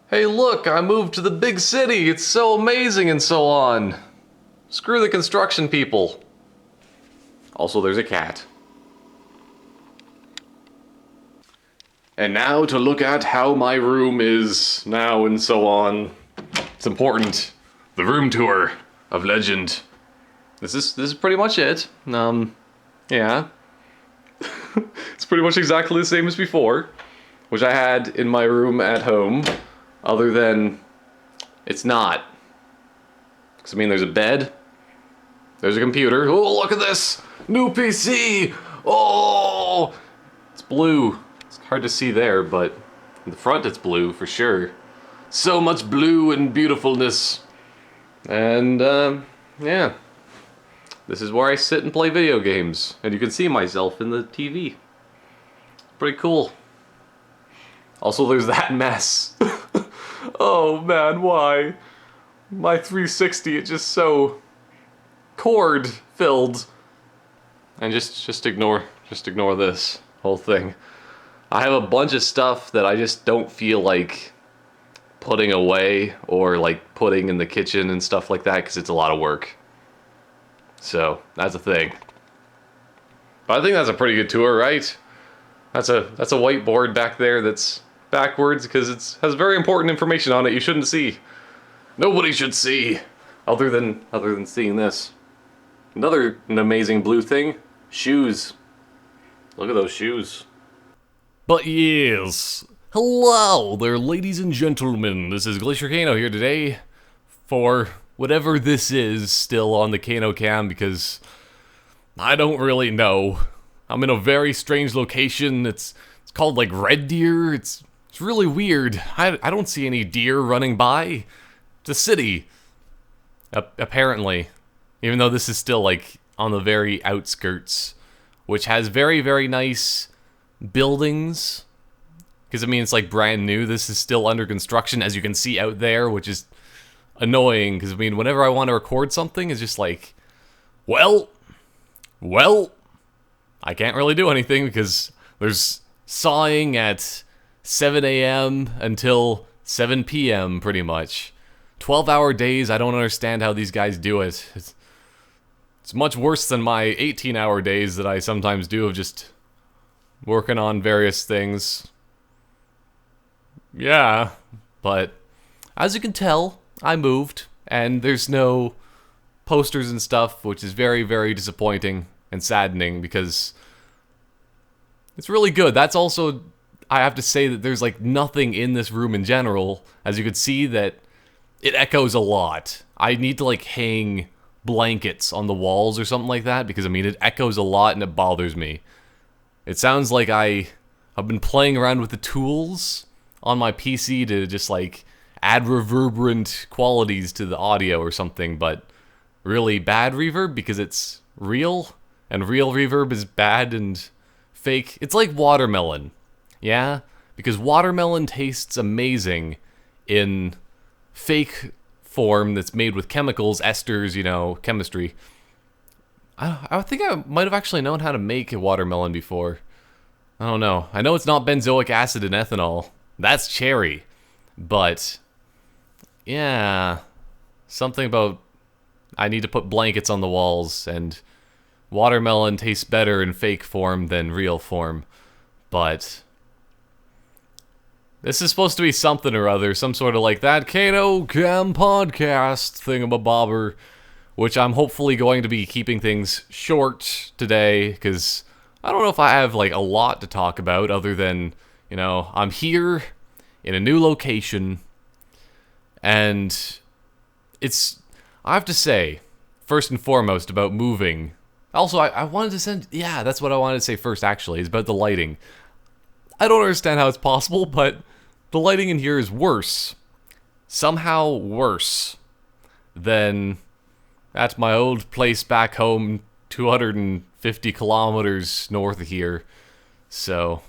Hey look, I moved to the big city, it's so amazing and so on. Screw the construction people. Also, there's a cat. And now to look at how my room is now and so on. It's important. The room tour of legend. This is pretty much it. Yeah. It's pretty much exactly the same as before, which I had in my room at home, other than it's not. Because I mean, there's a bed, there's a computer. Oh, look at this! New PC! Oh! It's blue. It's hard to see there, but in the front it's blue for sure. So much blue and beautifulness. And, yeah. This is where I sit and play video games. And you can see myself in the TV. Pretty cool. Also, there's that mess. Oh man, why? My 360, it's just so cord filled. And just ignore this whole thing. I have a bunch of stuff that I just don't feel like putting away or like putting in the kitchen and stuff like that because it's a lot of work. So that's a thing. But I think that's a pretty good tour, right? That's a whiteboard back there that's backwards because it has very important information on it you shouldn't see. Nobody should see, other than seeing this. An amazing blue thing, shoes. Look at those shoes. But yes, hello there, ladies and gentlemen. This is TheCano here today for whatever this is still on TheCanoCam because I don't really know. I'm in a very strange location. It's called like Red Deer. It's really weird. I don't see any deer running by. It's a city, apparently, even though this is still like on the very outskirts, which has very, very nice buildings. Because I mean, it's like brand new. This is still under construction, as you can see out there, which is annoying. Because I mean, whenever I want to record something, it's just like, well, I can't really do anything because there's sawing at 7 a.m. until 7 p.m. pretty much. 12-hour days, I don't understand how these guys do it. It's much worse than my 18-hour days that I sometimes do of just working on various things. Yeah, but as you can tell, I moved, and there's no posters and stuff, which is very, very disappointing and saddening because it's really good. That's also, I have to say that there's like nothing in this room in general. As you can see that it echoes a lot. I need to like hang blankets on the walls or something like that because I mean it echoes a lot and it bothers me. It sounds like I've been playing around with the tools on my PC to just like add reverberant qualities to the audio or something, but really bad reverb because it's real, and real reverb is bad and fake. It's like watermelon, yeah? Because watermelon tastes amazing in fake form that's made with chemicals, esters, you know, chemistry. I think I might have actually known how to make a watermelon before. I don't know. I know it's not benzoic acid and ethanol. That's cherry. But, yeah, something about I need to put blankets on the walls, and watermelon tastes better in fake form than real form. But this is supposed to be something or other, some sort of like TheCanoCam podcast thingamabobber, which I'm hopefully going to be keeping things short today, because I don't know if I have like a lot to talk about other than, you know, I'm here in a new location, and I have to say, first and foremost about moving. Also, I wanted to that's what I wanted to say first actually, is about the lighting. I don't understand how it's possible, but the lighting in here is worse. Somehow worse than at my old place back home 250 kilometers north of here. So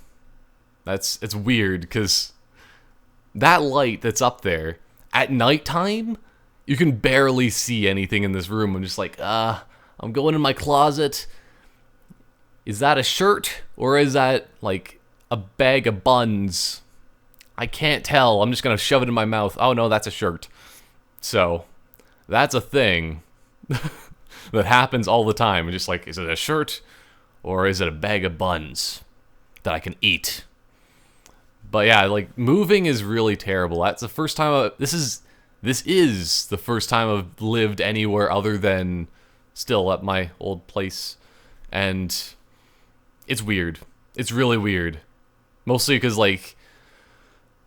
it's weird because that light that's up there at nighttime, you can barely see anything in this room. I'm just like, I'm going in my closet. Is that a shirt or is that like a bag of buns? I can't tell. I'm just gonna shove it in my mouth. Oh no, that's a shirt. So, that's a thing that happens all the time. Just like, is it a shirt or is it a bag of buns that I can eat? But yeah, like, moving is really terrible. That's the first time this is the first time I've lived anywhere other than still at my old place. And it's weird. It's really weird. Mostly because, like,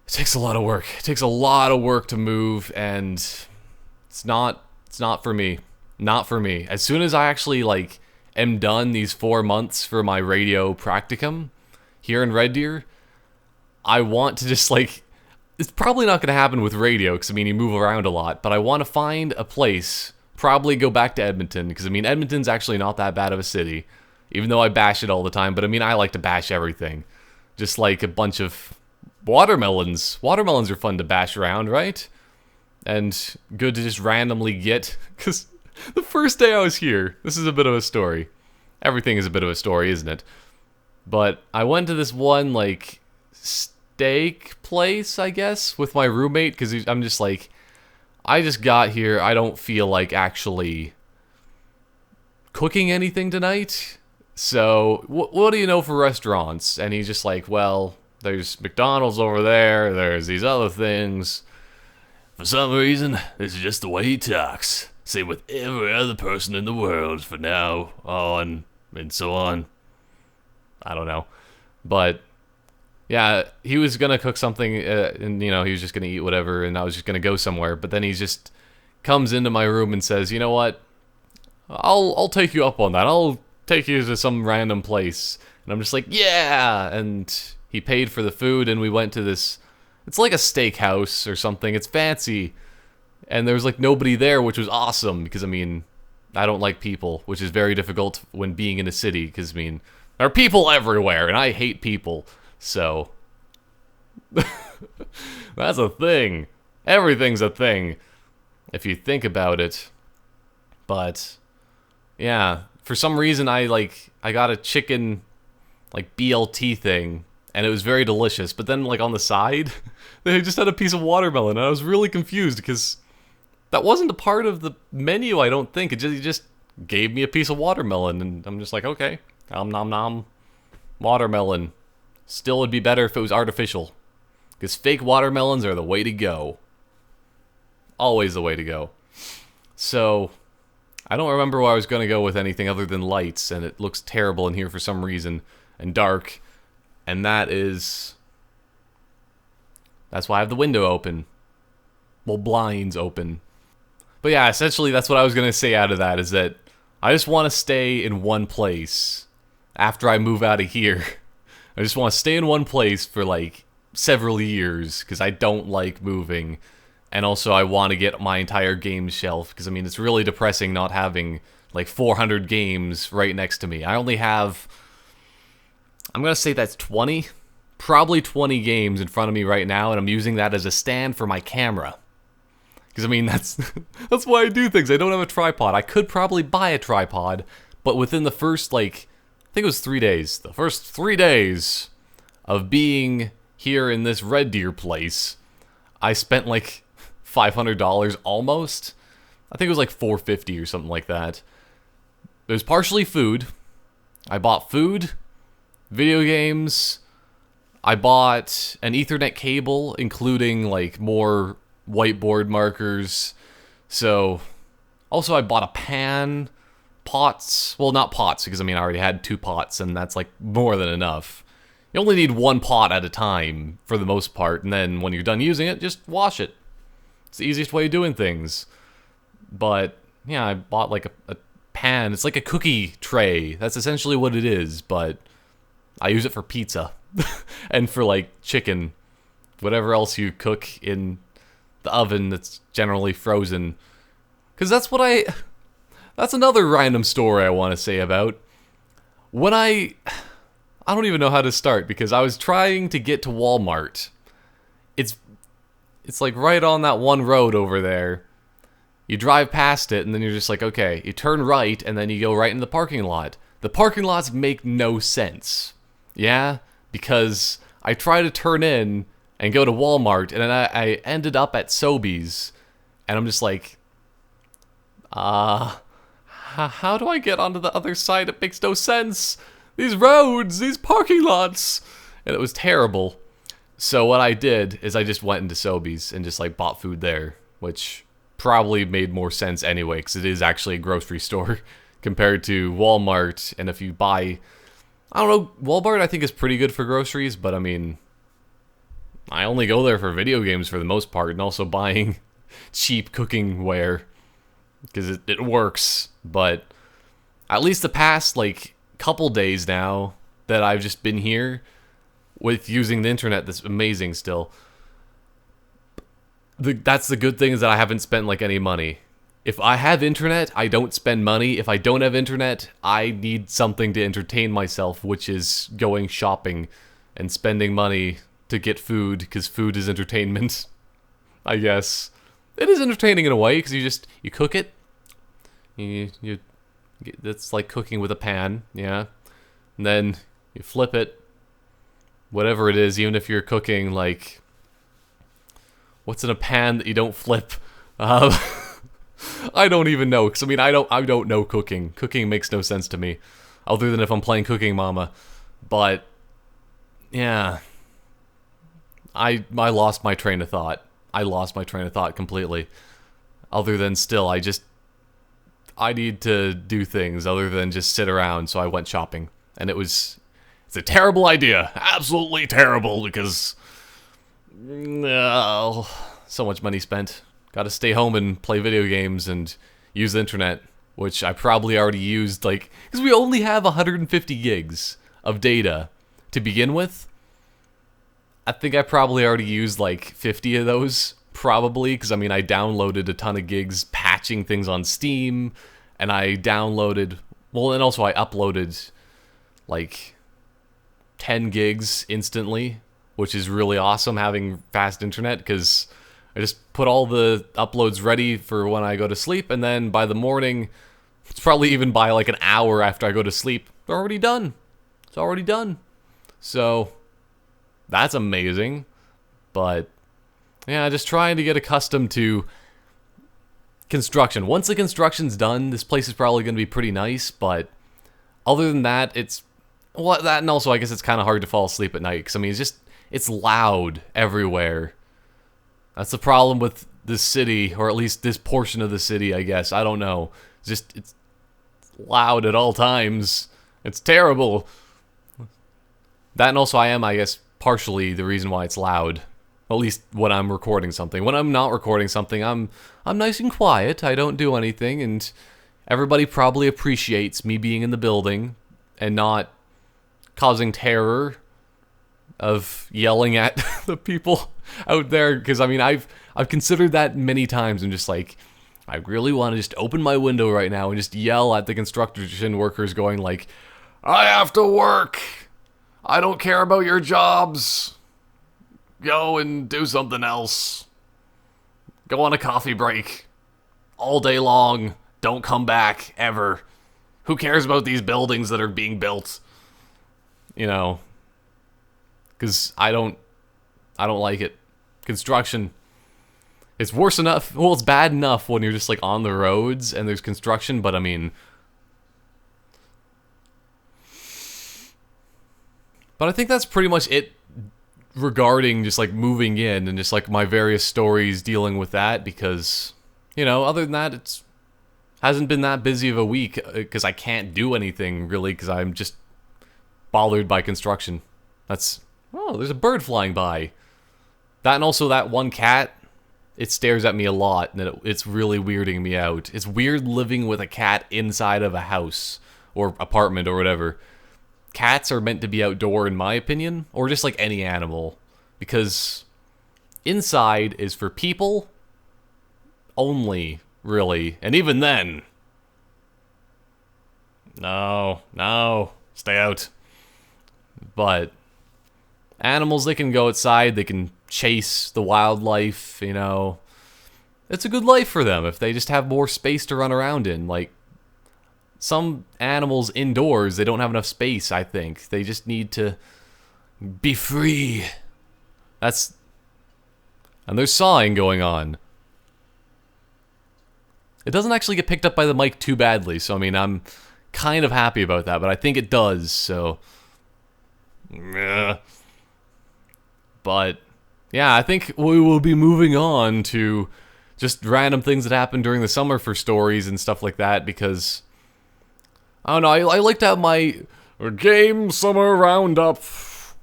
it takes a lot of work. It takes a lot of work to move, and it's not for me. Not for me. As soon as I actually, like, am done these 4 months for my radio practicum here in Red Deer, I want to just, like, it's probably not going to happen with radio, because, I mean, you move around a lot, but I want to find a place, probably go back to Edmonton, because, I mean, Edmonton's actually not that bad of a city, even though I bash it all the time, but, I mean, I like to bash everything. Just like a bunch of watermelons. Watermelons are fun to bash around, right? And good to just randomly get, because the first day I was here, this is a bit of a story. Everything is a bit of a story, isn't it? But I went to this one, like, steak place, I guess, with my roommate, because I'm just like, I just got here, I don't feel like actually cooking anything tonight, so what do you know for restaurants? And he's just like, well, there's McDonald's over there's these other things. For some reason, this is just the way he talks. Same with every other person in the world for now on, and so on. I don't know. But yeah, he was gonna cook something, and, you know, he was just gonna eat whatever, and I was just gonna go somewhere. But then he just comes into my room and says, you know what? I'll take you up on that. I'll take you to some random place. And I'm just like, yeah! And he paid for the food, and we went to this, it's like a steakhouse or something. It's fancy. And there was, like, nobody there, which was awesome, because, I mean, I don't like people, which is very difficult when being in a city, because, I mean, there are people everywhere, and I hate people. So, that's a thing. Everything's a thing, if you think about it. But, yeah, for some reason I got a chicken, like, BLT thing, and it was very delicious. But then, like, on the side, they just had a piece of watermelon, and I was really confused, because that wasn't a part of the menu, I don't think. He just gave me a piece of watermelon, and I'm just like, okay, nom nom nom, watermelon. Still would be better if it was artificial, because fake watermelons are the way to go. Always the way to go. So, I don't remember where I was going to go with anything other than lights, and it looks terrible in here for some reason, and dark, and that's why I have the window open. Well, blinds open. But yeah, essentially that's what I was going to say out of that, is that I just want to stay in one place after I move out of here. I just want to stay in one place for, like, several years, because I don't like moving. And also I want to get my entire game shelf, because, I mean, it's really depressing not having, like, 400 games right next to me. I only have, I'm going to say that's 20, probably 20 games in front of me right now, and I'm using that as a stand for my camera. Because, I mean, that's why I do things. I don't have a tripod. I could probably buy a tripod, but within the first, like, I think it was 3 days. The first 3 days of being here in this Red Deer place, I spent, like, $500 almost. I think it was like $450 or something like that. It was partially food. I bought food, video games. I bought an Ethernet cable, including, like, more whiteboard markers. So, also I bought a pan, pots. Well, not pots, because, I mean, I already had 2 pots, and that's, like, more than enough. You only need 1 pot at a time, for the most part, and then when you're done using it, just wash it. It's the easiest way of doing things. But, yeah, I bought, like, a pan. It's like a cookie tray. That's essentially what it is, but I use it for pizza. And for, like, chicken. Whatever else you cook in the oven that's generally frozen. Because that's another random story I want to say about. When I don't even know how to start, because I was trying to get to Walmart. It's like right on that one road over there. You drive past it, and then you're just like, okay, you turn right, and then you go right into the parking lot. The parking lots make no sense. Yeah? Because I try to turn in, and go to Walmart, and then I ended up at Sobeys, and I'm just like, how do I get onto the other side? It makes no sense. These roads, these parking lots. And it was terrible. So what I did is I just went into Sobeys and just like bought food there, which probably made more sense anyway, because it is actually a grocery store compared to Walmart. And if you buy, I don't know, Walmart I think is pretty good for groceries, but I mean, I only go there for video games for the most part, and also buying cheap cooking ware, because it works. But at least the past like couple days now that I've just been here with using the internet, that's amazing still. That's the good thing, is that I haven't spent like any money. If I have internet, I don't spend money. If I don't have internet, I need something to entertain myself, which is going shopping and spending money to get food, because food is entertainment. I guess it is entertaining in a way, because you cook it. It's like cooking with a pan, yeah. And then you flip it, whatever it is, even if you're cooking like, what's in a pan that you don't flip? I don't even know, because I mean, I don't know cooking. Cooking makes no sense to me, other than if I'm playing Cooking Mama. But yeah, I lost my train of thought. I lost my train of thought completely. Other than still, I need to do things other than just sit around, so I went shopping. And it's a terrible idea. Absolutely terrible, because so much money spent. Gotta stay home and play video games and use the internet, which I probably already used, like, because we only have 150 gigs of data to begin with. I think I probably already used like 50 of those, probably, because I mean, I downloaded a ton of gigs patching things on Steam, and I downloaded, well, and also I uploaded like 10 gigs instantly, which is really awesome having fast internet, because I just put all the uploads ready for when I go to sleep, and then by the morning, it's probably even by like an hour after I go to sleep, they're already done. It's already done. So that's amazing. But yeah, just trying to get accustomed to construction. Once the construction's done, this place is probably going to be pretty nice, but other than that, that, and also I guess it's kind of hard to fall asleep at night, because I mean, it's loud everywhere. That's the problem with this city, or at least this portion of the city, I guess. I don't know. It's loud at all times. It's terrible. That, and also I am, I guess, partially the reason why it's loud. At least when I'm recording something. When I'm not recording something, I'm nice and quiet. I don't do anything, and everybody probably appreciates me being in the building and not causing terror of yelling at the people out there. Because I mean, I've considered that many times, and just like, I really want to just open my window right now and just yell at the construction workers, going like, I have to work. I don't care about your jobs. Go and do something else. Go on a coffee break. All day long. Don't come back, ever. Who cares about these buildings that are being built? You know. Because I don't like it. Construction. It's worse enough. Well, it's bad enough when you're just like on the roads and there's construction, but I mean, but I think that's pretty much it regarding just like moving in and just like my various stories dealing with that, because, you know, other than that, it's hasn't been that busy of a week, because I can't do anything really, because I'm just bothered by construction. There's a bird flying by. That, and also that one cat, it stares at me a lot, and it's really weirding me out. It's weird living with a cat inside of a house or apartment or whatever. Cats are meant to be outdoor, in my opinion, or just like any animal, because inside is for people only, really, and even then, no, stay out. But animals, they can go outside, they can chase the wildlife, you know. It's a good life for them if they just have more space to run around in. Like, some animals indoors, they don't have enough space, I think. They just need to be free. That's And there's sawing going on. It doesn't actually get picked up by the mic too badly, so I mean, I'm kind of happy about that, but I think it does, so... yeah. But, yeah, I think we will be moving on to just random things that happen during the summer for stories and stuff like that, because... I don't know, I like to have my game summer roundup,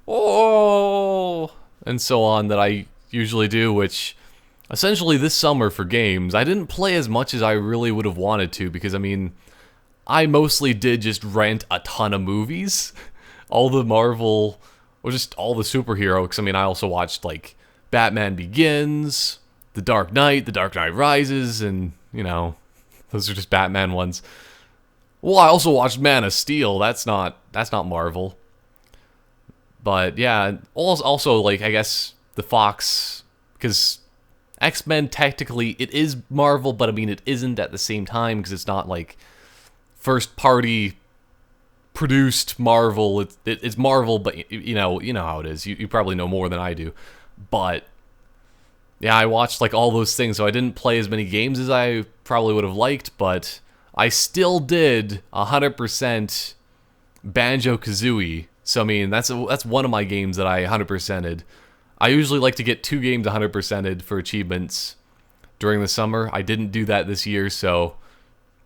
oh, and so on that I usually do, which... essentially, this summer for games, I didn't play as much as I really would have wanted to, because, I mean, I mostly did just rent a ton of movies. All the Marvel, or just all the superhero, because, I mean, I also watched, like, Batman Begins, The Dark Knight Rises, and, you know, those are just Batman ones. Well, I also watched Man of Steel, that's not Marvel. But, yeah, also, like, I guess, the Fox, because... X-Men, technically, it is Marvel, but I mean, it isn't at the same time, because it's not, like, first-party produced Marvel. It's Marvel, but, you know how it is. You probably know more than I do. But, yeah, I watched, like, all those things, so I didn't play as many games as I probably would have liked, but I still did 100% Banjo-Kazooie. So, I mean, that's one of my games that I 100%ed. I usually like to get 2 games 100%ed for achievements during the summer. I didn't do that this year, so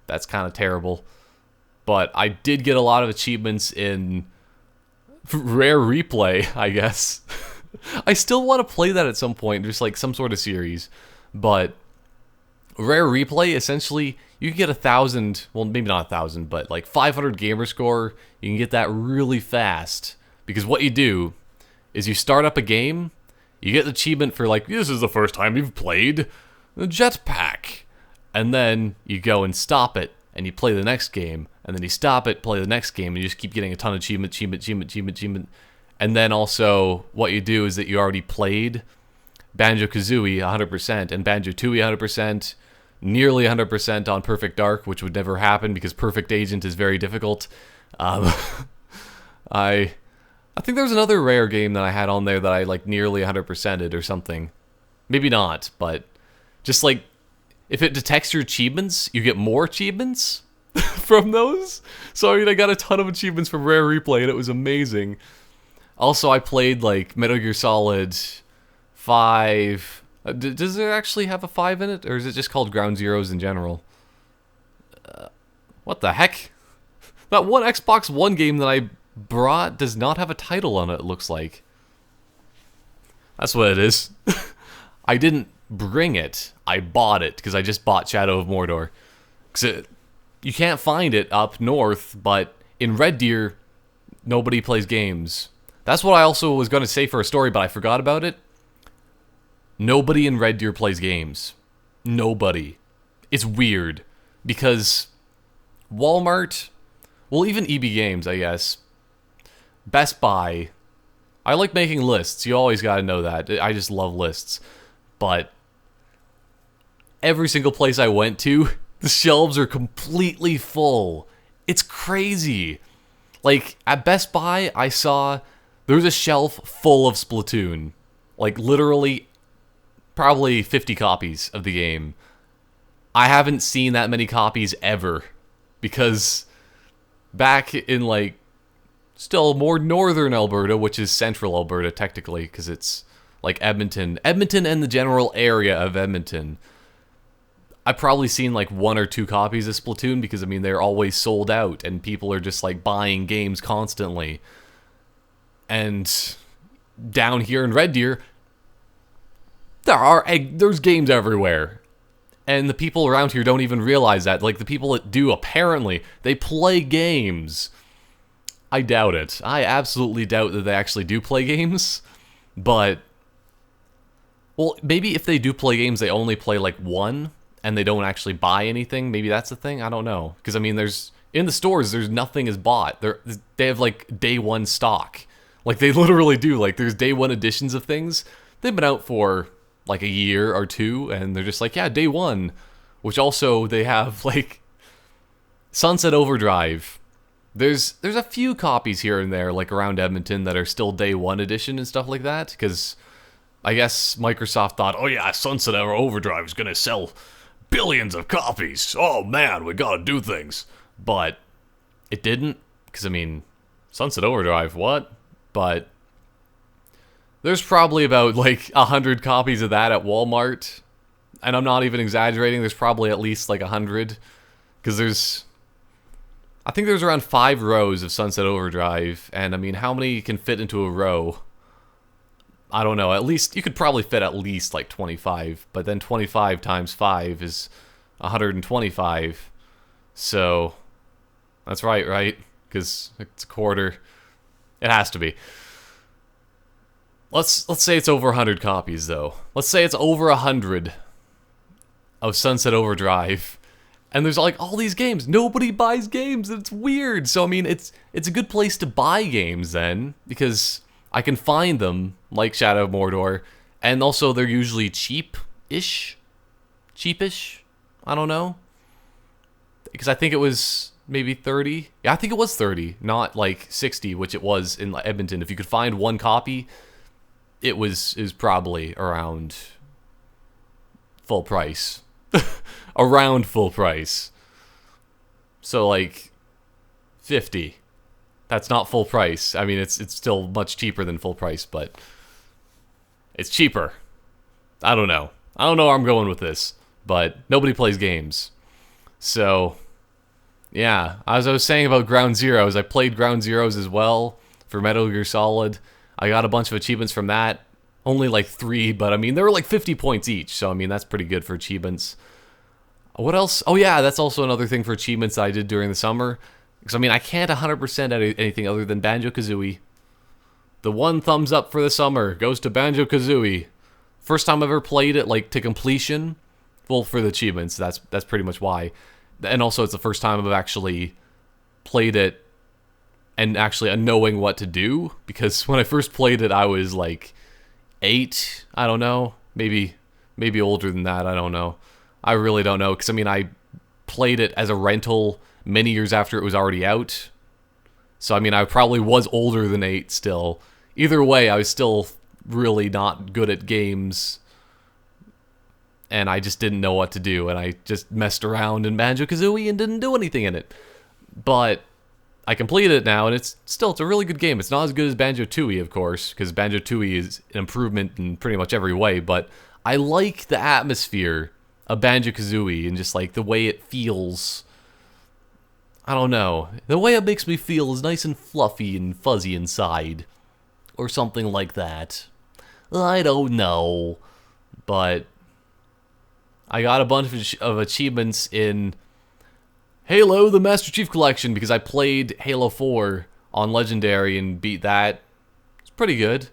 that's kind of terrible. But I did get a lot of achievements in Rare Replay, I guess. I still want to play that at some point, just like some sort of series. But Rare Replay, essentially, you can get 1,000, well, maybe not 1,000, but like 500 gamer score. You can get that really fast. Because what you do is you start up a game, you get the achievement for, like, this is the first time you've played the jetpack. And then you go and stop it, and you play the next game. And then you stop it, play the next game, and you just keep getting a ton of achievement. And then also, what you do is that you already played Banjo-Kazooie 100%, and Banjo-Tooie 100%, nearly 100% on Perfect Dark, which would never happen, because Perfect Agent is very difficult. I think there was another Rare game that I had on there that I, like, nearly 100%ed or something. Maybe not, but just, like, if it detects your achievements, you get more achievements from those. So, I mean, I got a ton of achievements from Rare Replay, and it was amazing. Also, I played, like, Metal Gear Solid 5. Does it actually have a 5 in it, or is it just called Ground Zeroes in general? What the heck? That one Xbox One game that I brought does not have a title on it, it looks like. That's what it is. I didn't bring it. I bought it, because I just bought Shadow of Mordor. Because you can't find it up north, but in Red Deer, nobody plays games. That's what I also was going to say for a story, but I forgot about it. Nobody in Red Deer plays games. Nobody. It's weird. Because Walmart, well, even EB Games, I guess, Best Buy, I like making lists. You always got to know that. I just love lists. But every single place I went to, the shelves are completely full. It's crazy. Like, at Best Buy, I saw there's a shelf full of Splatoon. Like, literally, probably 50 copies of the game. I haven't seen that many copies ever. Because back in, like, still more northern Alberta, which is central Alberta, technically, because it's, like, Edmonton and the general area of Edmonton. I've probably seen, like, 1 or 2 copies of Splatoon, because, I mean, they're always sold out, and people are just, like, buying games constantly. And down here in Red Deer, there's games everywhere. And the people around here don't even realize that. Like, the people that do, apparently, they play games. I doubt it. I absolutely doubt that they actually do play games. But, well, maybe if they do play games, they only play, like, one, and they don't actually buy anything. Maybe that's the thing. I don't know. Because, I mean, in the stores, there's nothing is bought. They have, like, day one stock. Like, they literally do. Like, there's day one editions of things. They've been out for, like, a year or 2, and they're just like, yeah, day one. Which also, they have, like, Sunset Overdrive. There's a few copies here and there, like, around Edmonton that are still day one edition and stuff like that. Because I guess Microsoft thought, oh yeah, Sunset Overdrive is gonna sell billions of copies. Oh man, we gotta do things. But it didn't, because I mean, Sunset Overdrive, what? But there's probably about like 100 copies of that at Walmart. And I'm not even exaggerating, there's probably at least like 100. Because I think there's around 5 rows of Sunset Overdrive. And I mean, how many can fit into a row? I don't know, at least, you could probably fit at least like 25. But then 25 times 5 is 125. So, that's right? Because it's a quarter. It has to be. Let's say it's over 100 copies, though. Let's say it's over 100 of Sunset Overdrive, and there's like all these games. Nobody buys games. It's weird. So I mean, it's a good place to buy games then, because I can find them like Shadow of Mordor, and also they're usually cheapish. I don't know, because I think it was maybe 30. Yeah, I think it was 30, not like 60, which it was in Edmonton. If you could find one copy, it was probably around full price. Around full price. So like 50. That's not full price. I mean, it's still much cheaper than full price, but it's cheaper. I don't know where I'm going with this, but nobody plays games. So, yeah, as I was saying about Ground Zeroes, I played Ground Zeroes as well for Metal Gear Solid. I got a bunch of achievements from that. Only like 3, but I mean, they were like 50 points each, so I mean, that's pretty good for achievements. What else? Oh yeah, that's also another thing for achievements I did during the summer. Because I mean, I can't 100% anything other than Banjo-Kazooie. The one thumbs up for the summer goes to Banjo-Kazooie. First time I've ever played it, like, to completion. Well, for the achievements, that's pretty much why. And also, it's the first time I've actually played it and actually knowing what to do. Because when I first played it, I was like 8, I don't know. Maybe older than that, I don't know. I really don't know, because I mean, I played it as a rental many years after it was already out. So I mean, I probably was older than 8 still. Either way, I was still really not good at games, and I just didn't know what to do, and I just messed around in Banjo-Kazooie and didn't do anything in it. But I completed it now, and it's a really good game. It's not as good as Banjo-Tooie, of course, because Banjo-Tooie is an improvement in pretty much every way, but I like the atmosphere of Banjo-Kazooie and just like the way it feels. I don't know. The way it makes me feel is nice and fluffy and fuzzy inside. Or something like that. I don't know. But I got a bunch of achievements in Halo the Master Chief Collection because I played Halo 4 on Legendary and beat that. It's pretty good.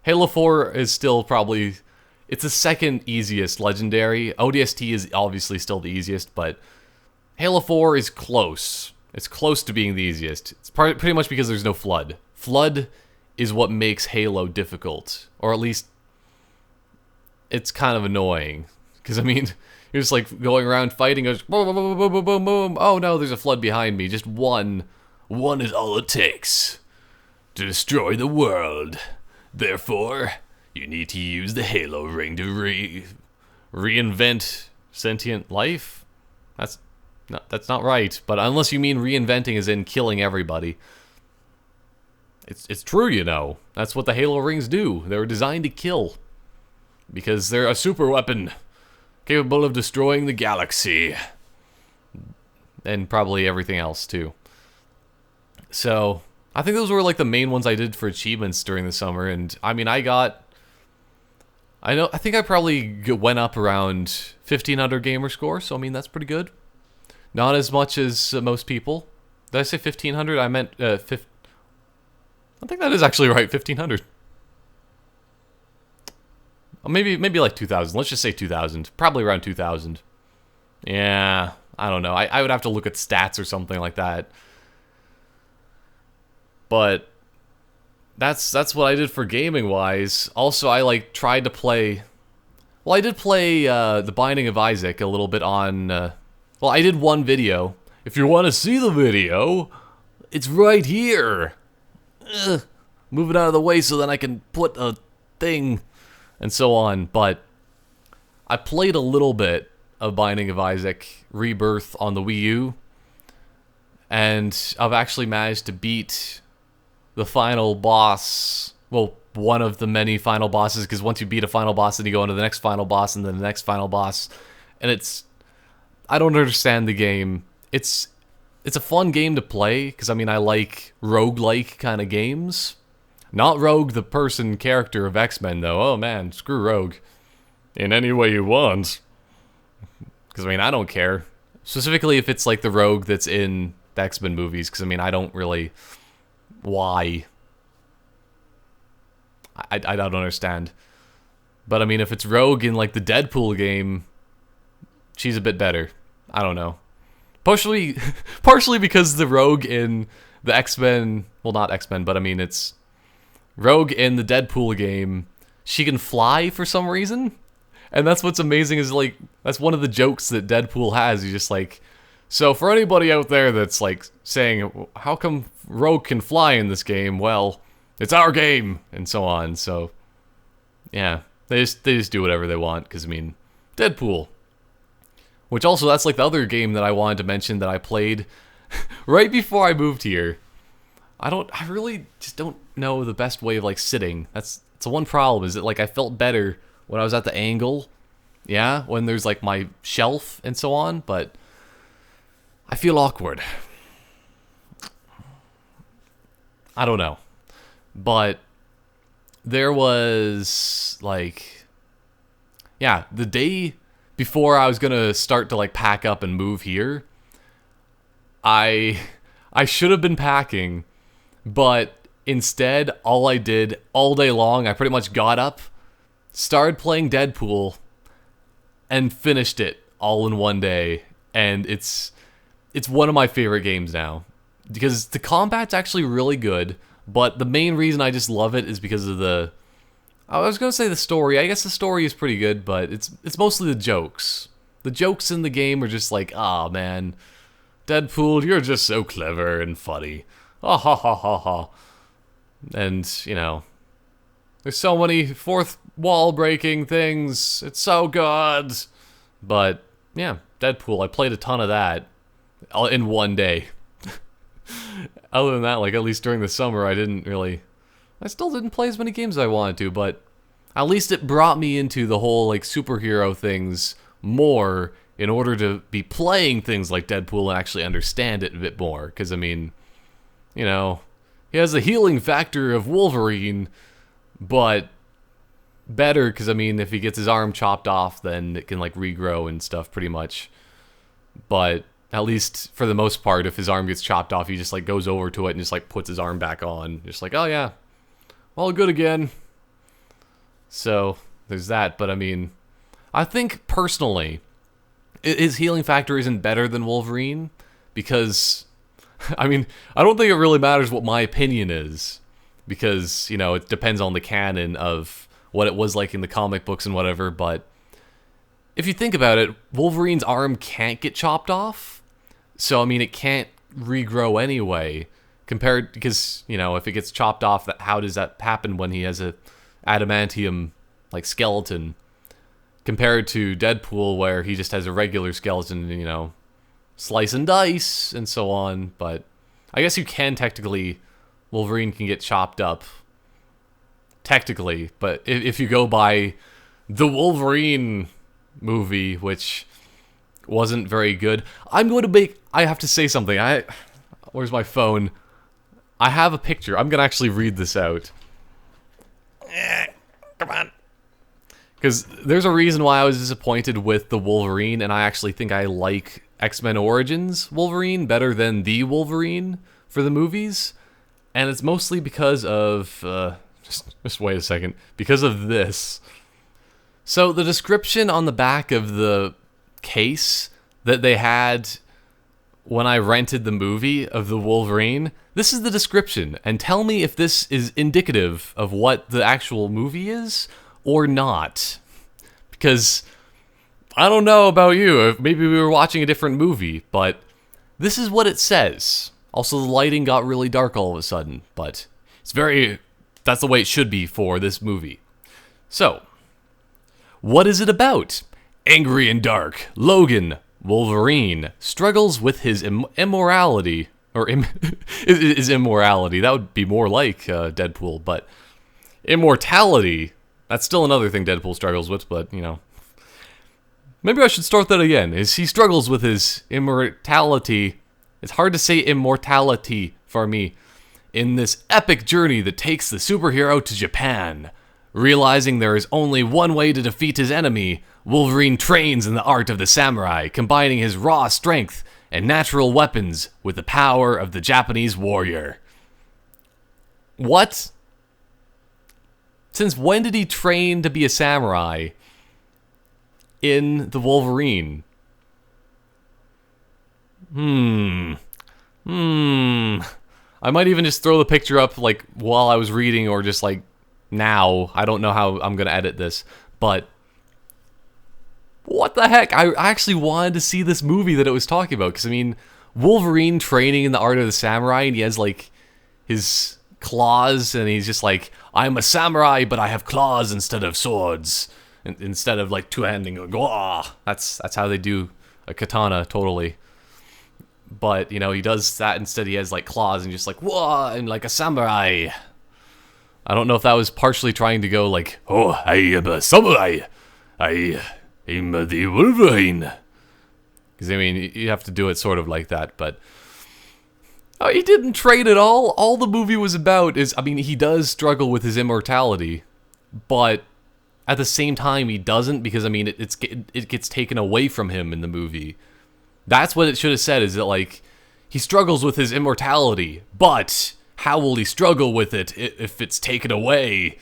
Halo 4 is still probably... It's the second easiest Legendary. ODST is obviously still the easiest, but Halo 4 is close. It's close to being the easiest. It's pretty much because there's no Flood. Flood is what makes Halo difficult. Or at least, it's kind of annoying. Because, I mean, you're just like going around fighting, goes boom, boom, boom, boom, boom, boom, boom. Oh no, there's a Flood behind me. Just one. One is all it takes to destroy the world. Therefore, you need to use the Halo ring to reinvent sentient life? That's not right. But unless you mean reinventing as in killing everybody. It's true, you know. That's what the Halo rings do. They were designed to kill. Because they're a super weapon. Capable of destroying the galaxy. And probably everything else, too. So, I think those were like the main ones I did for achievements during the summer. And, I mean, I think I probably went up around 1,500 gamer score, so I mean, that's pretty good. Not as much as most people. Did I say 1,500? I meant, I think that is actually right, 1,500. Maybe like 2,000. Let's just say 2,000. Probably around 2,000. Yeah, I don't know. I would have to look at stats or something like that. But that's what I did for gaming wise. Also, I like tried to play. Well, I did play The Binding of Isaac a little bit on. Well, I did one video. If you want to see the video, it's right here. Move it out of the way so then I can put a thing. and so on. But I played a little bit of Binding of Isaac Rebirth on the Wii U, and I've actually managed to beat the final boss. Well, one of the many final bosses, because once you beat a final boss, then you go into the next final boss, and then the next final boss. And I don't understand the game. It's a fun game to play, because I mean, I like roguelike kind of games. Not Rogue, the person character of X-Men, though. Oh man, screw Rogue. In any way you want. Because I mean, I don't care. Specifically if it's like the Rogue that's in the X-Men movies, because I mean, I don't really... Why? I don't understand. But I mean, if it's Rogue in like the Deadpool game, she's a bit better. I don't know. Partially because the Rogue in the X-Men, well, not X-Men, but I mean, it's Rogue in the Deadpool game, she can fly for some reason. And that's what's amazing is like, that's one of the jokes that Deadpool has. He's just like, so for anybody out there that's like saying, how come Rogue can fly in this game? Well, it's our game, and so on. So, yeah, they just do whatever they want, because I mean, Deadpool. Which also, that's like the other game that I wanted to mention that I played right before I moved here. I really just don't know the best way of like sitting. That's the one problem, is that like I felt better when I was at the angle. Yeah, when there's like my shelf and so on, but I feel awkward. I don't know. But there was like, yeah, the day before I was gonna start to like pack up and move here, I should have been packing, but instead all I did all day long, I pretty much got up, started playing Deadpool, and finished it all in one day. And it's one of my favorite games now, because the combat's actually really good. But the main reason I just love it is because of I was going to say the story. I guess the story is pretty good, but it's mostly the jokes. The jokes in the game are just like, oh man, Deadpool, you're just so clever and funny. Ha ha ha ha ha. And, you know, there's so many fourth wall breaking things. It's so good. But, yeah, Deadpool, I played a ton of that in one day. Other than that, like, at least during the summer, I still didn't play as many games as I wanted to, but at least it brought me into the whole, like, superhero things more in order to be playing things like Deadpool and actually understand it a bit more. Because, I mean, you know, he has the healing factor of Wolverine, but better, because, I mean, if he gets his arm chopped off, then it can, like, regrow and stuff, pretty much. But at least for the most part, if his arm gets chopped off, he just like goes over to it and just like puts his arm back on. Just like, oh yeah, all good again. So there's that. But I mean, I think personally, his healing factor isn't better than Wolverine, because, I mean, I don't think it really matters what my opinion is, because, you know, it depends on the canon of what it was like in the comic books and whatever. But if you think about it, Wolverine's arm can't get chopped off. So, I mean, it can't regrow anyway, because, you know, if it gets chopped off, how does that happen when he has a adamantium, like, skeleton, compared to Deadpool, where he just has a regular skeleton, you know, slice and dice, and so on. But I guess you can technically, Wolverine can get chopped up, technically, but if you go by the Wolverine movie, which wasn't very good. I have to say something. Where's my phone? I have a picture. I'm gonna actually read this out. Come on. Because there's a reason why I was disappointed with the Wolverine, and I actually think I like X-Men Origins Wolverine better than the Wolverine for the movies. And it's mostly because of, just wait a second, because of this. So the description on the back of the case that they had when I rented the movie of the Wolverine, this is the description, and tell me if this is indicative of what the actual movie is or not. Because I don't know about you, maybe we were watching a different movie, but this is what it says. Also, the lighting got really dark all of a sudden, but that's the way it should be for this movie. So, What is it about? Angry and dark, Logan, Wolverine, struggles with his immorality. Or is immorality. That would be more like Deadpool, but immortality. That's still another thing Deadpool struggles with, but, you know. Maybe I should start that again. Is he struggles with his immortality. It's hard to say immortality for me. In this epic journey that takes the superhero to Japan. Realizing there is only one way to defeat his enemy, Wolverine trains in the art of the samurai, combining his raw strength and natural weapons with the power of the Japanese warrior. What? Since when did he train to be a samurai in the Wolverine? I might even just throw the picture up like while I was reading or just like now. I don't know how I'm going to edit this, but what the heck? I actually wanted to see this movie that it was talking about because, I mean, Wolverine training in the art of the samurai, and he has like his claws, and he's just like, I'm a samurai, but I have claws instead of swords, instead of like two-handing. That's how they do a katana, totally. But, you know, he does that instead. He has like claws and just like, whoa, I'm like a samurai. I don't know if that was partially trying to go like, oh, I am a samurai. I am the Wolverine. Because, I mean, you have to do it sort of like that, but he didn't train at all. All the movie was about is, I mean, he does struggle with his immortality, but at the same time, he doesn't because, I mean, it gets taken away from him in the movie. That's what it should have said, is that, like, he struggles with his immortality, but how will he struggle with it if it's taken away?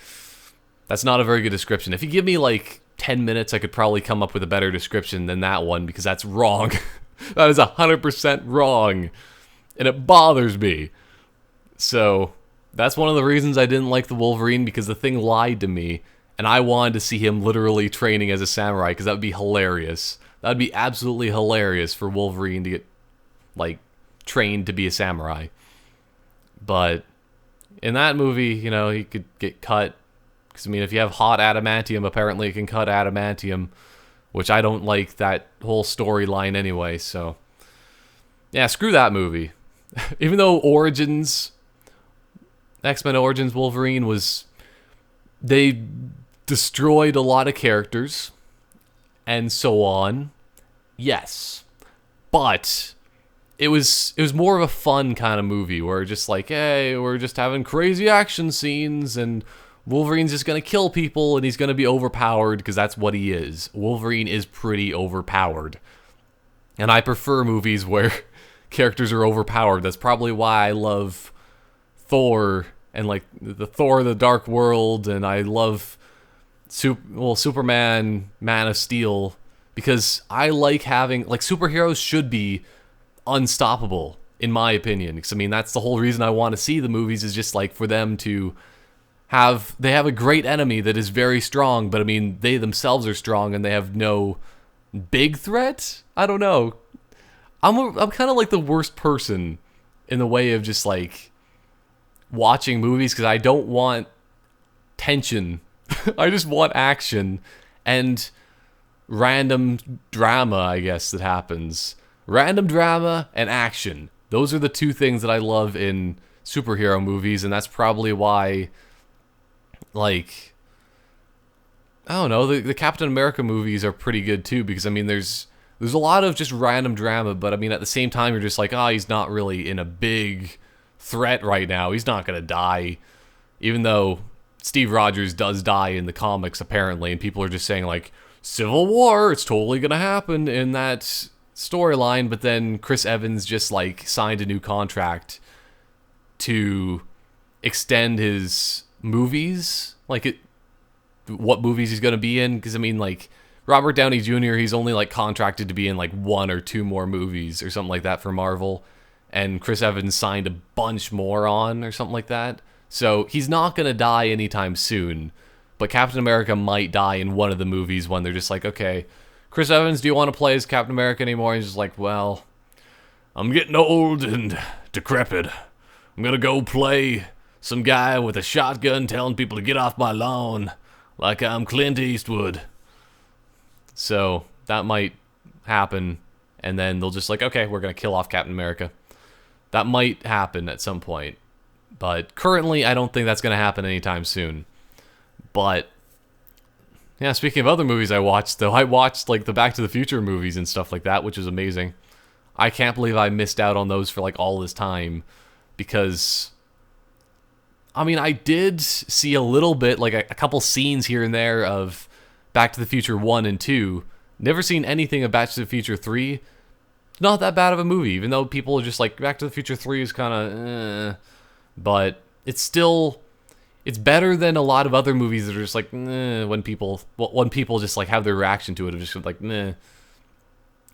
That's not a very good description. If you give me, like, 10 minutes, I could probably come up with a better description than that one, because that's wrong. That is 100% wrong, and it bothers me. So, that's one of the reasons I didn't like the Wolverine, because the thing lied to me, and I wanted to see him literally training as a samurai, because that would be hilarious. That would be absolutely hilarious for Wolverine to get, like, trained to be a samurai. But in that movie, you know, he could get cut. Because, I mean, if you have hot adamantium, apparently it can cut adamantium, which I don't like that whole storyline anyway, so yeah, screw that movie. Even though X-Men Origins Wolverine they destroyed a lot of characters, and so on, yes, but it was more of a fun kind of movie, where just like, hey, we're just having crazy action scenes, and Wolverine's just going to kill people, and he's going to be overpowered, because that's what he is. Wolverine is pretty overpowered. And I prefer movies where characters are overpowered. That's probably why I love Thor, and like the Thor of the Dark World, and I love Superman, Man of Steel, because I like having, like, superheroes should be unstoppable, in my opinion. Because, I mean, that's the whole reason I want to see the movies, is just like for them to have a great enemy that is very strong, but I mean, they themselves are strong and they have no big threat? I don't know. I'm kind of like the worst person in the way of just like watching movies, because I don't want tension. I just want action and random drama, I guess, that happens. Random drama and action. Those are the two things that I love in superhero movies, and that's probably why, like, I don't know, the Captain America movies are pretty good too, because, I mean, there's a lot of just random drama, but, I mean, at the same time, you're just like, he's not really in a big threat right now. He's not going to die, even though Steve Rogers does die in the comics, apparently, and people are just saying, like, Civil War, it's totally going to happen in that storyline, but then Chris Evans just, like, signed a new contract to extend his movies, like, what movies he's going to be in, because, I mean, like, Robert Downey Jr., he's only, like, contracted to be in, like, 1 or 2 more movies or something like that for Marvel, and Chris Evans signed a bunch more on or something like that, so he's not going to die anytime soon, but Captain America might die in one of the movies when they're just like, okay, Chris Evans, do you want to play as Captain America anymore? And he's just like, well, I'm getting old and decrepit. I'm going to go play some guy with a shotgun telling people to get off my lawn like I'm Clint Eastwood. So that might happen, and then they'll just like, okay, we're gonna kill off Captain America. That might happen at some point, but currently I don't think that's gonna happen anytime soon. But yeah, speaking of other movies I watched, though, I watched like the Back to the Future movies and stuff like that, which is amazing. I can't believe I missed out on those for like all this time, because I mean, I did see a little bit, like a couple scenes here and there of Back to the Future 1 and 2. Never seen anything of Back to the Future 3. Not that bad of a movie, even though people are just like, Back to the Future 3 is kind of but it's still, it's better than a lot of other movies that are just like, when people just like have their reaction to it of just like,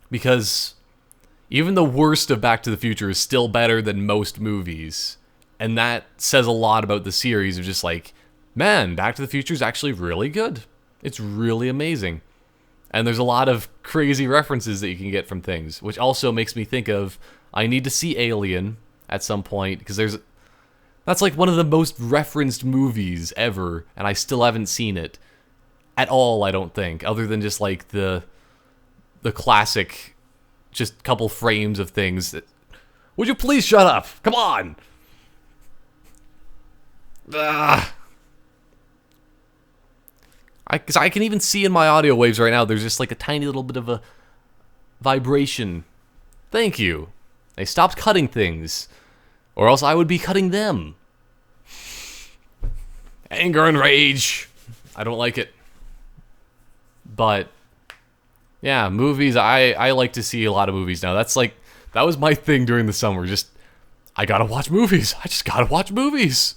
because even the worst of Back to the Future is still better than most movies. And that says a lot about the series of just like, man, Back to the Future is actually really good. It's really amazing. And there's a lot of crazy references that you can get from things, which also makes me think of, I need to see Alien at some point, because that's like one of the most referenced movies ever, and I still haven't seen it at all, I don't think, other than just like the classic, just couple frames of things that, would you please shut up? Come on! Because I can even see in my audio waves right now, there's just like a tiny little bit of a vibration. Thank you. They stopped cutting things, or else I would be cutting them. Anger and rage. I don't like it. But yeah, movies, I like to see a lot of movies now. That was my thing during the summer. Just, I gotta watch movies. I just gotta watch movies.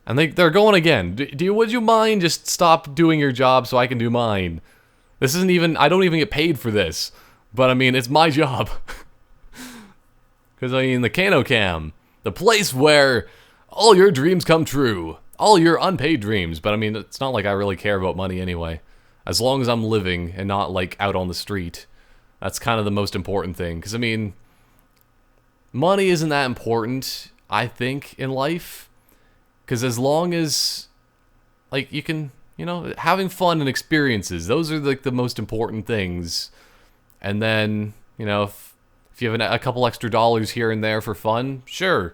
And they're going again. Would you mind just stop doing your job so I can do mine? This isn't even, I don't even get paid for this. But I mean, it's my job. Because I mean, TheCanoCam, the place where all your dreams come true. All your unpaid dreams. But I mean, it's not like I really care about money anyway. As long as I'm living and not like out on the street. That's kind of the most important thing. Because I mean, money isn't that important, I think, in life. Because as long as, like, you can, having fun and experiences, those are, like, the most important things. And then, if you have a couple extra dollars here and there for fun, sure.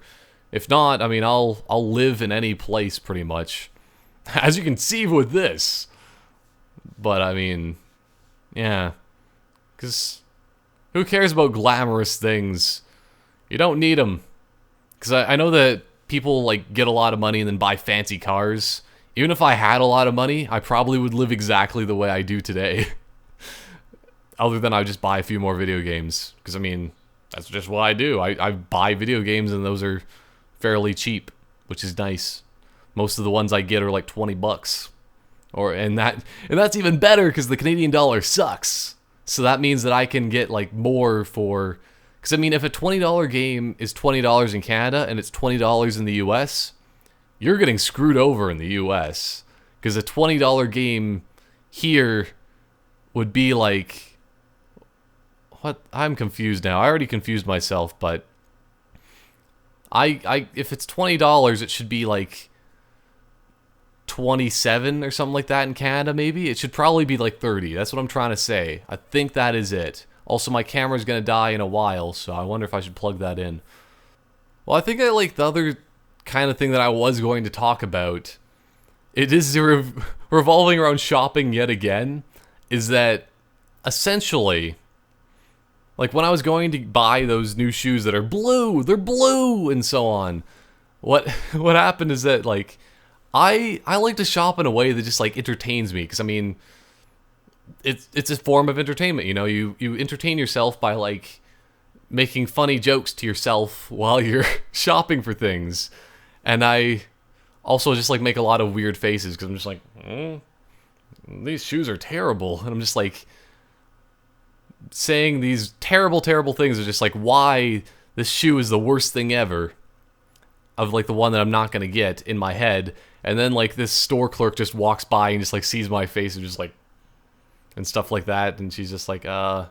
If not, I mean, I'll live in any place, pretty much. As you can see with this. But, I mean, yeah. Because who cares about glamorous things? You don't need them. Because I know that people like get a lot of money and then buy fancy cars. Even if I had a lot of money, I probably would live exactly the way I do today. Other than I would just buy a few more video games. Because I mean, that's just what I do. I buy video games and those are fairly cheap, which is nice. Most of the ones I get are like $20. And that's even better because the Canadian dollar sucks. So that means that I can get like more for, because I mean, if a $20 game is $20 in Canada and it's $20 in the US, you're getting screwed over in the US. Because a $20 game here would be like, what? I'm confused now. I already confused myself, but if it's $20, it should be like 27 or something like that in Canada, maybe. It should probably be like 30. That's what I'm trying to say. I think that is it. Also, my camera's gonna die in a while, so I wonder if I should plug that in. Well, I think I like the other kind of thing that I was going to talk about. It is revolving around shopping yet again. Is that essentially, like when I was going to buy those new shoes that are blue, they're blue, and so on. What happened is that like I like to shop in a way that just like entertains me, because I mean, it's a form of entertainment, you entertain yourself by like making funny jokes to yourself while you're shopping for things. And I also just like make a lot of weird faces because I'm just like, these shoes are terrible, and I'm just like saying these terrible things of just like why this shoe is the worst thing ever, of like the one that I'm not gonna get in my head. And then like this store clerk just walks by and just like sees my face and just like, and stuff like that, and she's just like, can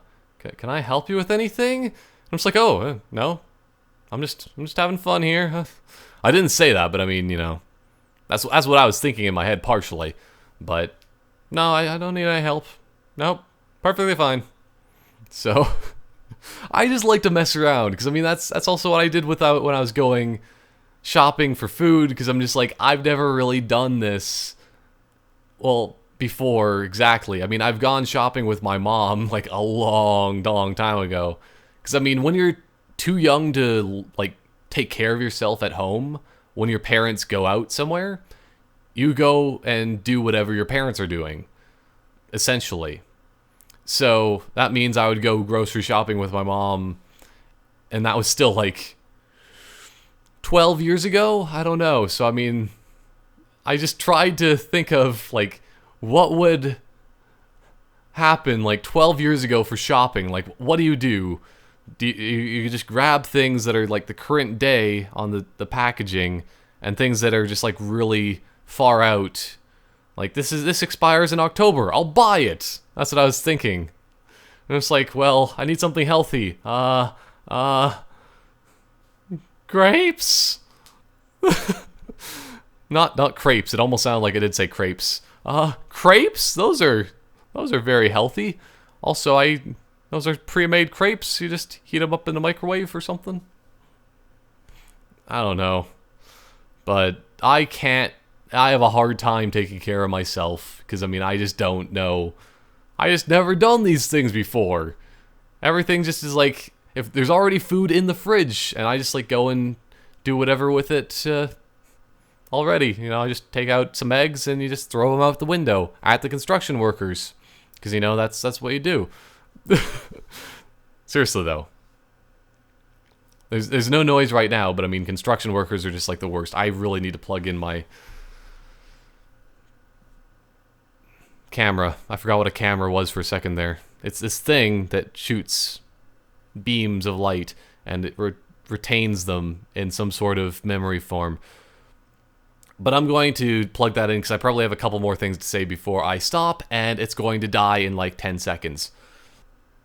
I help you with anything? And I'm just like, oh, no, I'm just having fun here. I didn't say that, but I mean, that's what I was thinking in my head partially. But no, I don't need any help. Nope. Perfectly fine. So, I just like to mess around, because I mean, that's also what I did when I was going shopping for food, because I'm just like, I've never really done this, well, before, exactly. I mean, I've gone shopping with my mom, like, a long, long time ago. Because, I mean, when you're too young to, like, take care of yourself at home, when your parents go out somewhere, you go and do whatever your parents are doing, essentially. So, that means I would go grocery shopping with my mom, and that was still, like, 12 years ago? I don't know. So, I mean, I just tried to think of, like, what would happen, like, 12 years ago for shopping. Like, what do you do? You just grab things that are, like, the current day on the packaging, and things that are just, like, really far out. Like, this expires in October. I'll buy it. That's what I was thinking. And it's like, well, I need something healthy. Grapes? Not crepes. It almost sounded like it did say crepes. Crepes? Those are very healthy. Also, those are pre-made crepes. You just heat them up in the microwave or something. I don't know. But I have a hard time taking care of myself, because I mean, I just don't know. I just never done these things before. Everything just is like, if there's already food in the fridge, and I just like go and do whatever with it already. You know, I just take out some eggs and you just throw them out the window at the construction workers, because you know that's what you do. Seriously though, there's no noise right now, but I mean, construction workers are just like the worst. I really need to plug in my camera. I forgot what a camera was for a second there. It's this thing that shoots beams of light, and it retains them in some sort of memory form. But I'm going to plug that in, because I probably have a couple more things to say before I stop, and it's going to die in like 10 seconds.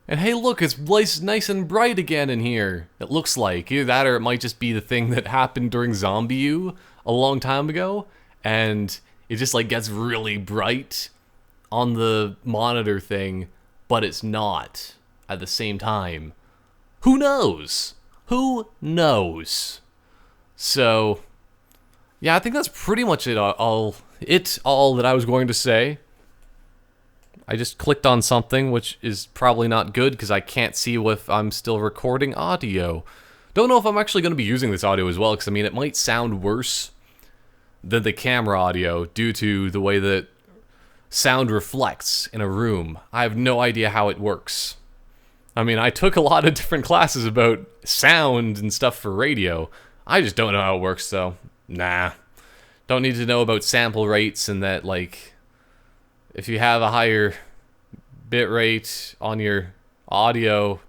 And hey, look, it's nice and bright again in here. It looks like. Either that, or it might just be the thing that happened during Zombie U a long time ago, and it just like gets really bright on the monitor thing, but it's not at the same time. Who knows? Who knows? So, yeah, I think that's pretty much it all that I was going to say. I just clicked on something, which is probably not good, because I can't see if I'm still recording audio. Don't know if I'm actually going to be using this audio as well, because I mean, it might sound worse than the camera audio due to the way that sound reflects in a room. I have no idea how it works. I mean, I took a lot of different classes about sound and stuff for radio. I just don't know how it works, so nah. Don't need to know about sample rates, and that, like, if you have a higher bit rate on your audio,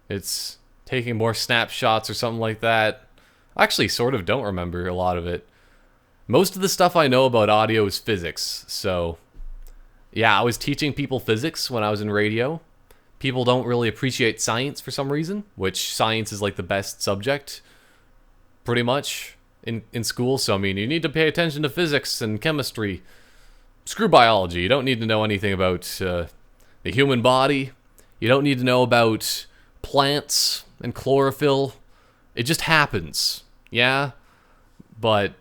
it's taking more snapshots or something like that. I actually sort of don't remember a lot of it. Most of the stuff I know about audio is physics, so yeah, I was teaching people physics when I was in radio. People don't really appreciate science for some reason, which science is like the best subject, pretty much, in school. So, I mean, you need to pay attention to physics and chemistry. Screw biology. You don't need to know anything about the human body. You don't need to know about plants and chlorophyll. It just happens, yeah? But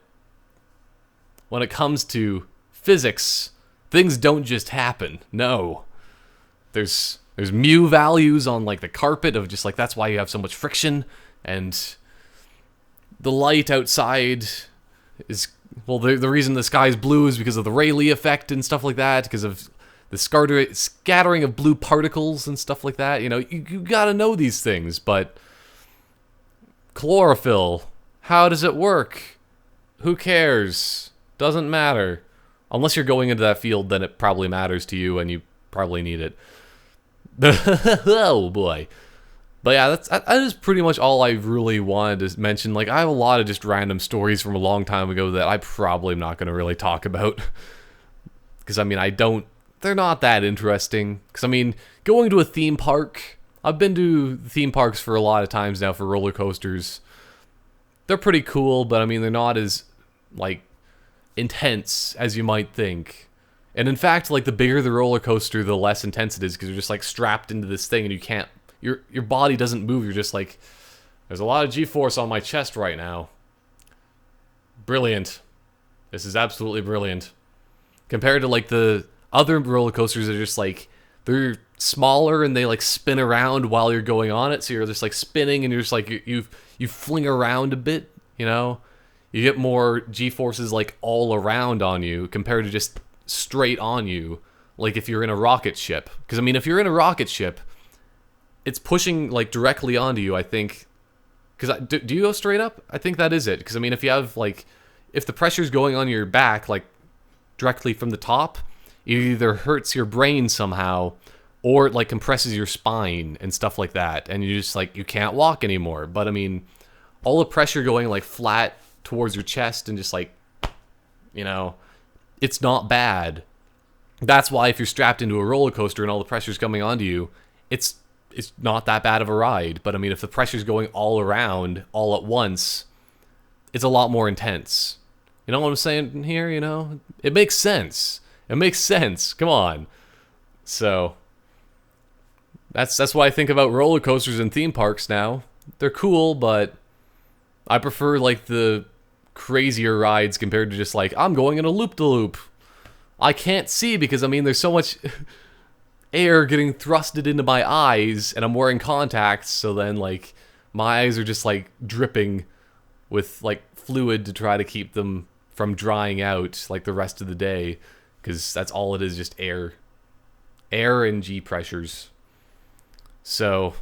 when it comes to physics, things don't just happen. No. There's mu values on like the carpet of just like, that's why you have so much friction, and the light outside is, well, the reason the sky is blue is because of the Rayleigh effect and stuff like that, because of the scattering of blue particles and stuff like that. You know, you gotta know these things, but chlorophyll, how does it work? Who cares? Doesn't matter. Unless you're going into that field, then it probably matters to you, and you probably need it. Oh boy. But yeah, that is pretty much all I really wanted to mention. Like, I have a lot of just random stories from a long time ago that I probably am not going to really talk about. Because, I mean, they're not that interesting. Because, I mean, going to a theme park, I've been to theme parks for a lot of times now for roller coasters. They're pretty cool, but I mean, they're not as, like, intense as you might think. And in fact, like the bigger the roller coaster, the less intense it is because you're just like strapped into this thing and you can't. Your body doesn't move. You're just like, there's a lot of G-force on my chest right now. Brilliant. This is absolutely brilliant. Compared to like the other roller coasters that are just like, they're smaller and they like spin around while you're going on it. So you're just like spinning and you're just like, you fling around a bit, you know? You get more G-forces like all around on you compared to just straight on you. Like if you're in a rocket ship. Because I mean, if you're in a rocket ship, it's pushing like directly onto you, I think. Because do you go straight up? I think that is it. Because I mean, if you have like, if the pressure's going on your back, like directly from the top, it either hurts your brain somehow, or it like compresses your spine and stuff like that, and you just like, you can't walk anymore. But I mean, all the pressure going like flat towards your chest and just like, you know, it's not bad. That's why if you're strapped into a roller coaster and all the pressure's coming onto you, it's not that bad of a ride. But I mean, if the pressure's going all around all at once, it's a lot more intense. You know what I'm saying here? You know, it makes sense. It makes sense. Come on. So that's what I think about roller coasters and theme parks now. They're cool, but I prefer like the crazier rides compared to just like, I'm going in a loop-de-loop. I can't see because I mean, there's so much air getting thrusted into my eyes and I'm wearing contacts, so then like my eyes are just like dripping with like fluid to try to keep them from drying out like the rest of the day, because that's all it is, just air and G pressures. So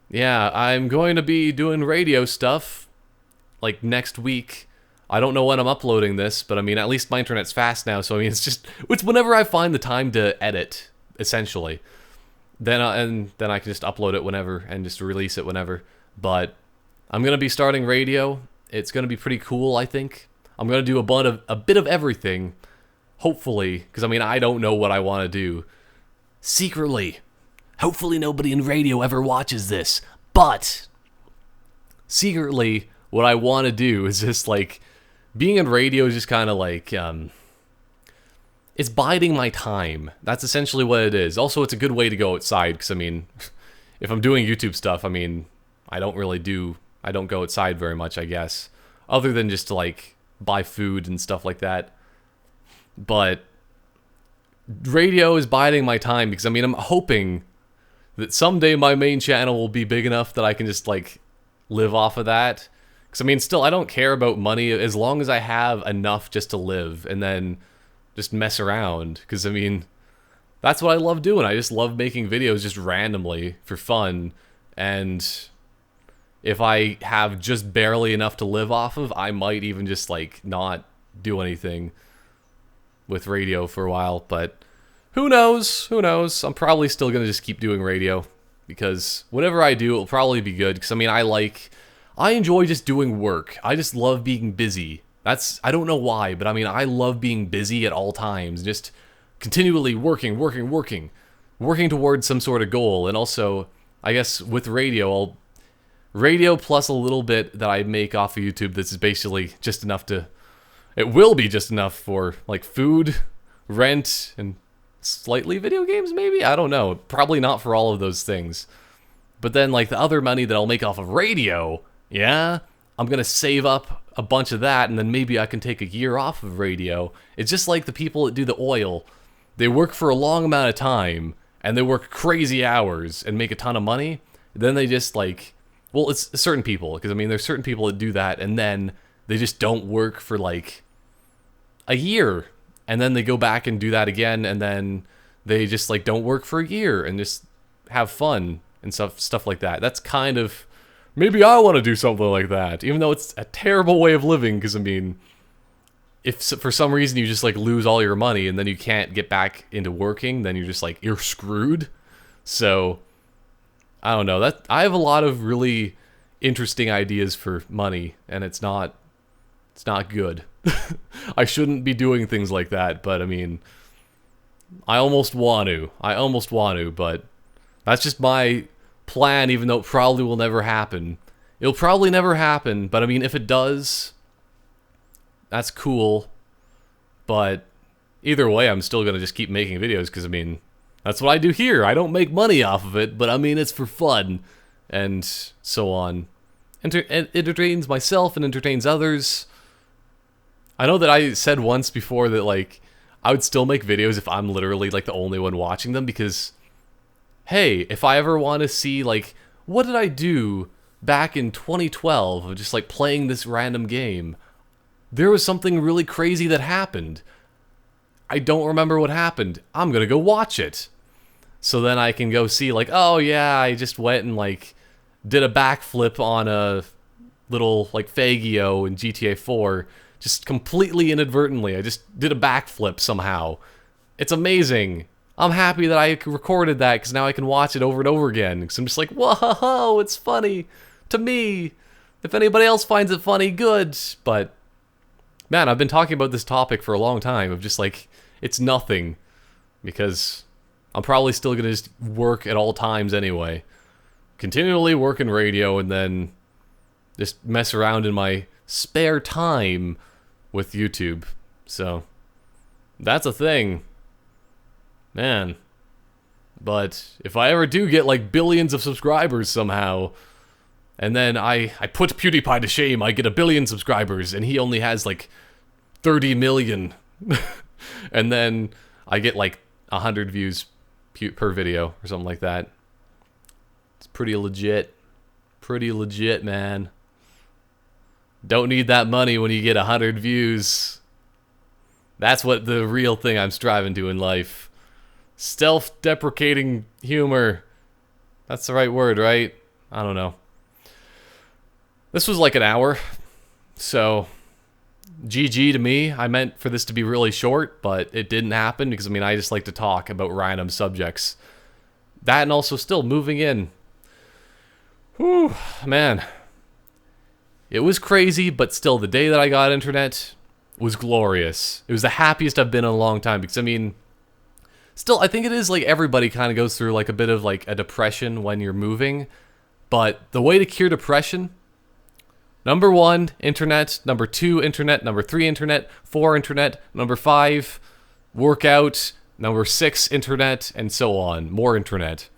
yeah, I'm going to be doing radio stuff like next week. I don't know when I'm uploading this, but I mean, at least my internet's fast now, so I mean, it's whenever I find the time to edit, essentially. Then I can just upload it whenever and just release it whenever. But I'm gonna be starting radio. It's gonna be pretty cool, I think. I'm gonna do a bit of everything, hopefully, because I mean, I don't know what I want to do. Secretly, hopefully nobody in radio ever watches this, but secretly, what I want to do is just like, being in radio is just kind of like, it's biding my time. That's essentially what it is. Also, it's a good way to go outside, because I mean, if I'm doing YouTube stuff, I mean, I don't go outside very much, I guess, other than just to like buy food and stuff like that. But radio is biding my time because I mean, I'm hoping that someday my main channel will be big enough that I can just like live off of that. Because I mean, still, I don't care about money as long as I have enough just to live and then just mess around. Because I mean, that's what I love doing. I just love making videos just randomly for fun. And if I have just barely enough to live off of, I might even just like not do anything with radio for a while. But who knows? Who knows? I'm probably still going to just keep doing radio, because whatever I do, it'll probably be good. Because I mean, I enjoy just doing work. I just love being busy. I don't know why, but I mean, I love being busy at all times. Just continually working towards some sort of goal. And also, I guess with radio, radio plus a little bit that I make off of YouTube, this is basically just enough it will be just enough for like food, rent, and slightly video games maybe? I don't know. Probably not for all of those things. But then like the other money that I'll make off of radio, yeah, I'm going to save up a bunch of that, and then maybe I can take a year off of radio. It's just like the people that do the oil. They work for a long amount of time, and they work crazy hours and make a ton of money. Then they just like, well, it's certain people, because I mean, there's certain people that do that, and then they just don't work for like a year, and then they go back and do that again, and then they just like don't work for a year and just have fun and stuff like that. That's kind of, maybe I want to do something like that, even though it's a terrible way of living, because I mean, if for some reason you just like lose all your money and then you can't get back into working, then you're just like, you're screwed. So I don't know, that I have a lot of really interesting ideas for money, and it's not good. I shouldn't be doing things like that, but I mean, I almost want to, but that's just my plan, even though it probably will never happen. It'll probably never happen, but I mean, if it does, that's cool. But either way, I'm still going to just keep making videos because, I mean, that's what I do here. I don't make money off of it, but I mean, it's for fun and so on. It entertains myself and entertains others. I know that I said once before that, like, I would still make videos if I'm literally, like, the only one watching them because, hey, if I ever want to see, like, what did I do back in 2012 of just, like, playing this random game? There was something really crazy that happened. I don't remember what happened. I'm gonna go watch it. So then I can go see, like, oh yeah, I just went and, like, did a backflip on a little, like, Fagio in GTA 4. Just completely inadvertently. I just did a backflip somehow. It's amazing. I'm happy that I recorded that because now I can watch it over and over again. Because I'm just like, whoa, it's funny to me. If anybody else finds it funny, good. But, man, I've been talking about this topic for a long time of just, like, it's nothing. Because I'm probably still going to just work at all times anyway. Continually work in radio and then just mess around in my spare time with YouTube. So, that's a thing. Man. But if I ever do get, like, billions of subscribers somehow, and then I put PewDiePie to shame, I get 1 billion subscribers, and he only has, like, 30 million. And then I get, like, 100 views per video or something like that. It's pretty legit. Pretty legit, man. Don't need that money when you get 100 views. That's what the real thing I'm striving to in life. Self-deprecating humor. That's the right word, right? I don't know. This was like an hour. So, GG to me. I meant for this to be really short, but it didn't happen because, I mean, I just like to talk about random subjects. That and also still moving in. Whew, man. It was crazy, but still, the day that I got internet was glorious. It was the happiest I've been in a long time, because, I mean, still, I think it is, like, everybody kind of goes through, like, a bit of, like, a depression when you're moving, but the way to cure depression, number 1, internet, number 2, internet, number 3, internet, 4, internet, number 5, workout, number 6, internet, and so on. More internet.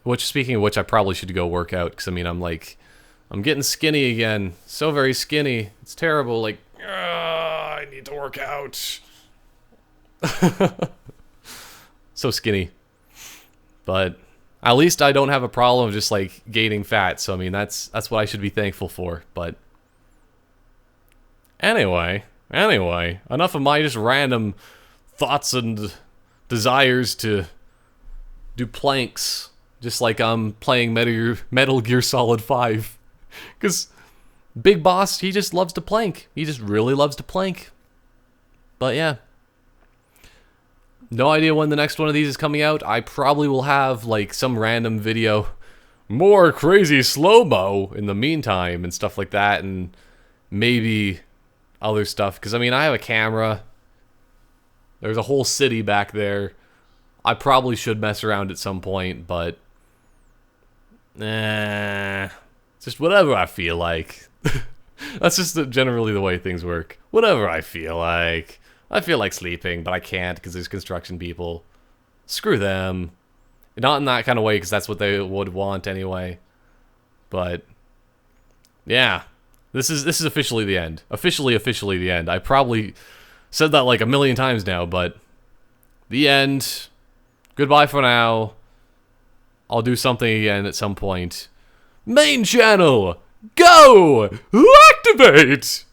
Which, speaking of which, I probably should go work out, because, I mean, I'm getting skinny again. So very skinny. It's terrible. Like, I need to work out. So skinny. But at least I don't have a problem of just, like, gaining fat. So, I mean, that's what I should be thankful for. But anyway, enough of my just random thoughts and desires to do planks. Just like I'm playing Metal Gear Solid 5. Because Big Boss, he just loves to plank. He just really loves to plank. But yeah. No idea when the next one of these is coming out. I probably will have, like, some random video. More crazy slow-mo in the meantime and stuff like that. And maybe other stuff. Because, I mean, I have a camera. There's a whole city back there. I probably should mess around at some point, but just whatever I feel like. That's just generally the way things work. Whatever I feel like. I feel like sleeping, but I can't because there's construction people. Screw them. Not in that kind of way, because that's what they would want anyway. But yeah, this is officially the end. Officially the end. I probably said that like 1,000,000 times now, but the end. Goodbye for now. I'll do something again at some point. Main channel! Go! Activate!